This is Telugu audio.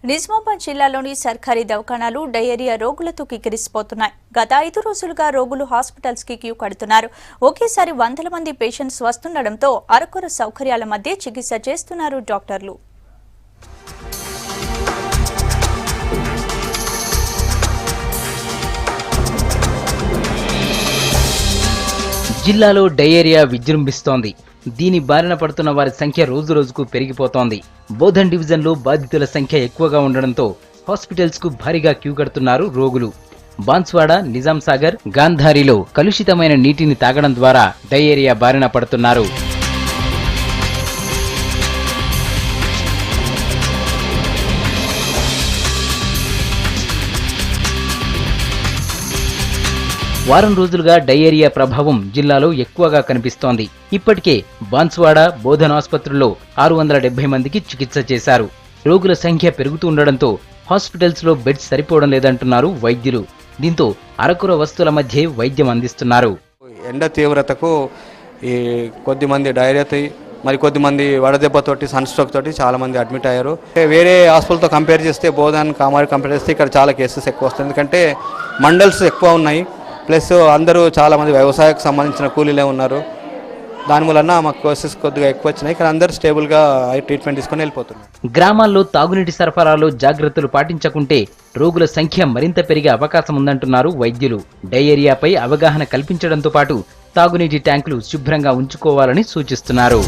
నిజామాబాద్ జిల్లాలోని సర్కారీ దవాఖానాలు డయేరియా రోగులతో కిక్కిరిసిపోతున్నాయి. గత 5 రోజులుగా రోగులు హాస్పిటల్స్ కి క్యూ కడుతున్నారు. ఒకేసారి వందల మంది పేషెంట్స్ వస్తుండడంతో అరకొర సౌకర్యాల మధ్య చికిత్స చేస్తున్నారు డాక్టర్లు. జిల్లాలో డయేరియా విజృంభిస్తోంది. దీని బారిన పడుతున్న వారి సంఖ్య రోజురోజుకు పెరిగిపోతోంది. బోధన్ డివిజన్లో బాధితుల సంఖ్య ఎక్కువగా ఉండడంతో హాస్పిటల్స్ కు భారీగా క్యూ కడుతున్నారు రోగులు. బాన్స్వాడ, నిజాం సాగర్, గాంధారిలో కలుషితమైన నీటిని తాగడం ద్వారా డయేరియా బారిన పడుతున్నారు. వారం రోజులుగా డయేరియా ప్రభావం జిల్లాలో ఎక్కువగా కనిపిస్తోంది. ఇప్పటికే బాన్స్వాడ, బోధన్ ఆసుపత్రుల్లో 670 మందికి చికిత్స చేశారు. రోగుల సంఖ్య పెరుగుతుండడంతో హాస్పిటల్స్ లో బెడ్స్ సరిపోవడం లేదంటున్నారు వైద్యులు. దీంతో అరకొర వస్తువుల మధ్య వైద్యం అందిస్తున్నారు. ఎండ తీవ్రతకు కొద్దిమంది డయేరియాతో మరి కొద్దిమంది వడదెబ్బతోటి సన్ స్ట్రోక్ తోటి చాలా మంది అడ్మిట్ అయ్యారు. వేరే హాస్పిటల్తో కంపేర్ చేస్తే బోధన్, కామారెడ్డి కంపేర్ చేస్తే ఇక్కడ చాలా కేసెస్ ఎక్కువ వస్తాయి. ఎందుకంటే మండల్స్ ఎక్కువ ఉన్నాయి, ప్లస్ అందరూ చాలామంది వ్యవసాయకు సంబంధించిన కూలీలే ఉన్నారు. దాని వలన మాకు కేసెస్ కొద్దిగా ఎక్కువ వచ్చినాయి. ఇక్కడ అందరూ స్టేబుల్గా ట్రీట్మెంట్ తీసుకొని వెళ్ళిపోతున్నారు. గ్రామాల్లో తాగునీటి సరఫరాలో జాగ్రత్తలు పాటించకుంటే రోగుల సంఖ్య మరింత పెరిగే అవకాశం ఉందంటున్నారు వైద్యులు. డయేరియాపై అవగాహన కల్పించడంతో పాటు తాగునీటి ట్యాంకులు శుభ్రంగా ఉంచుకోవాలని సూచిస్తున్నారు.